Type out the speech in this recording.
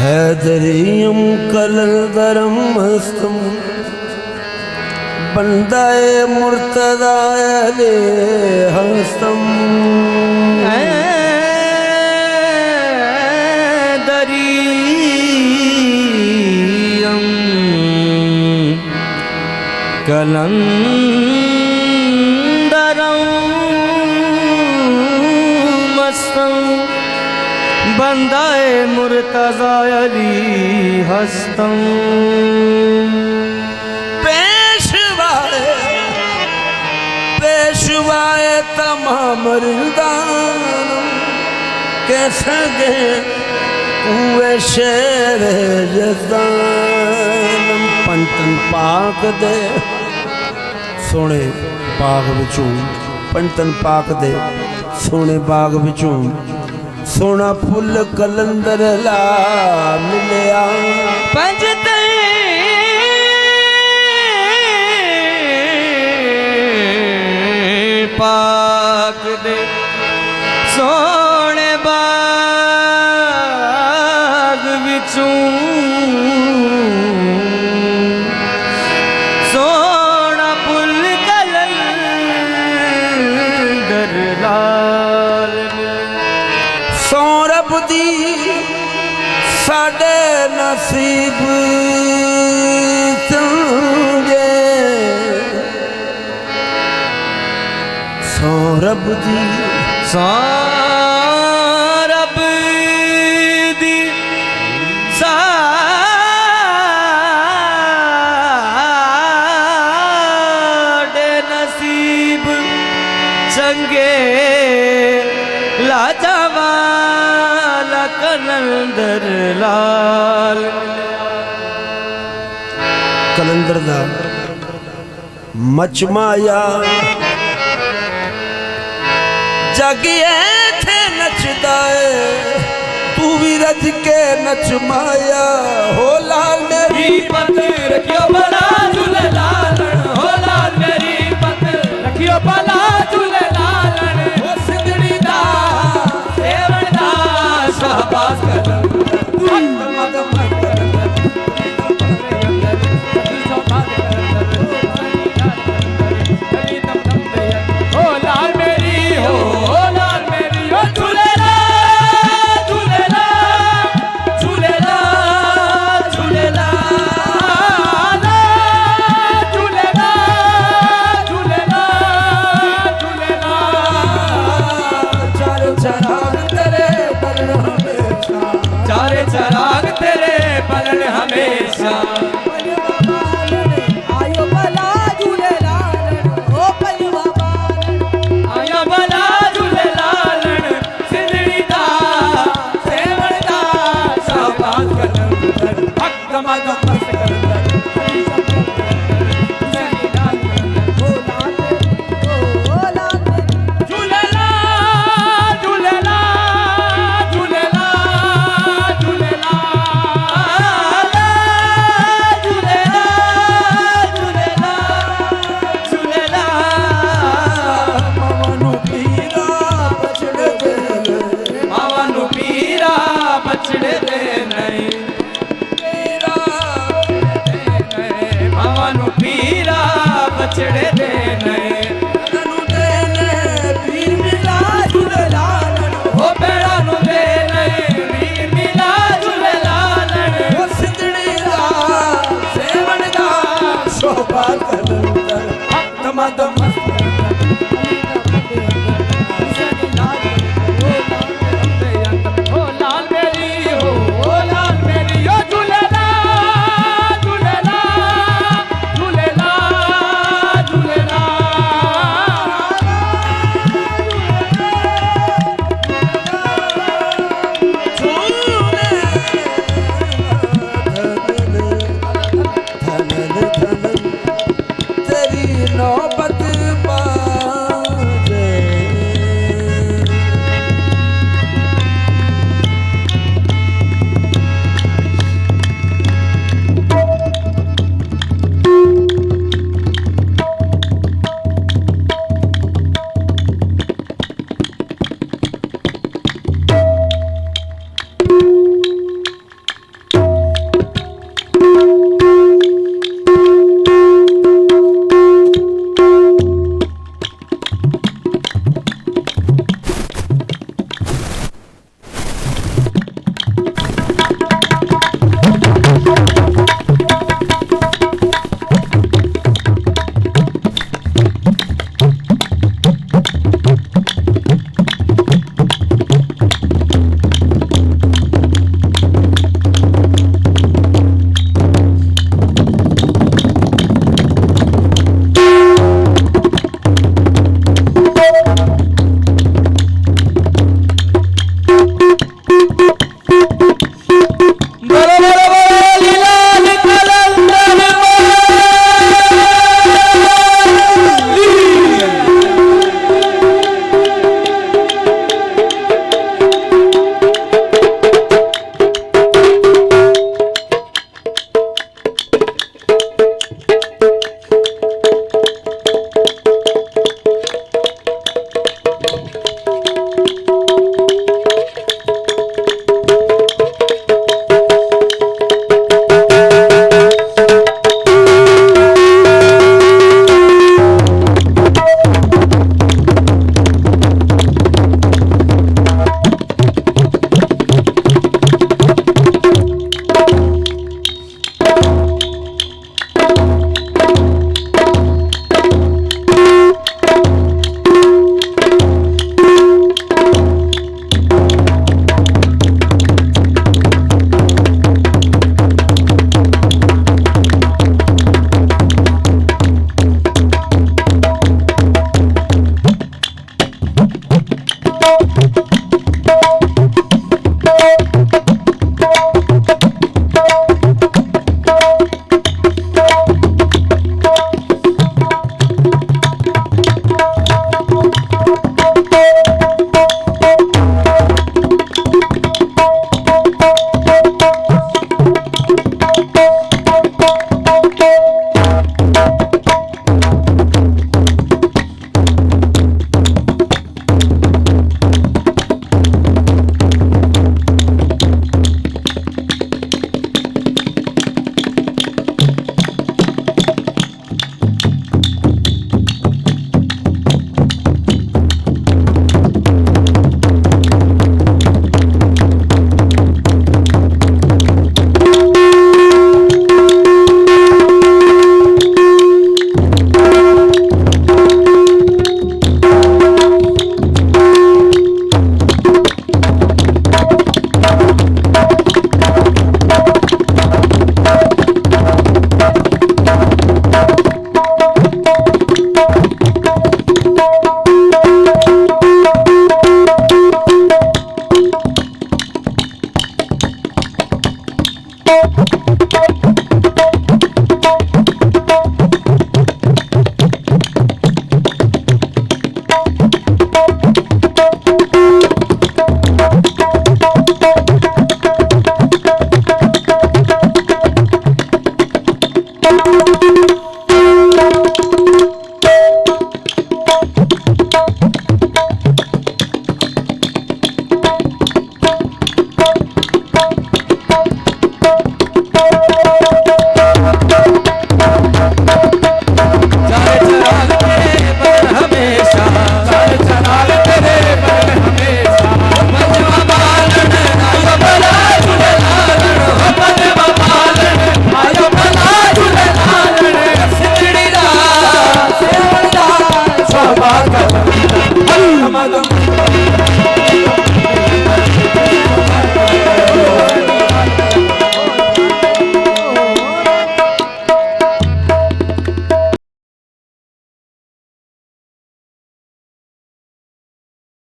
हैदरियम कलंदरम मस्तम बंदाए मुर्तदा अलैह हस्तम हैदरियम कलंदरम मस्तम बंदाए मुर्तजा अली हस्तम पेशवाए तमाम रिंदान कैसे गे कुए शेर जदान पंतन पाक दे सोने बाग विचों पंतन पाक दे सोने बाग विचों सोना फुल कलंदर ला मिलिया पंजते पाक दे सोने बाग विचों सोना फुल कलंदर लाल सौरभ दी साडे नसीब संगे सौरभ दी साडे नसीब संगे लाजवा कलंदर लाल कलंदर दा मचमाया जगिए थे नचदा तू भी रज के नच माया हो लाल मेरी पत रखियो भला झूले लालन हो लाल मेरी पत रखियो भला झूले लालन हो सिंधड़ी दा सेवण दा शाहबाज कदम हो लाल मेरी हो लाल मेरी हो झूलेला झूलेला झूलेला झूलेला झूलेला झूलेला झूलेला चारे चराग तेरे बलना में चारे चराग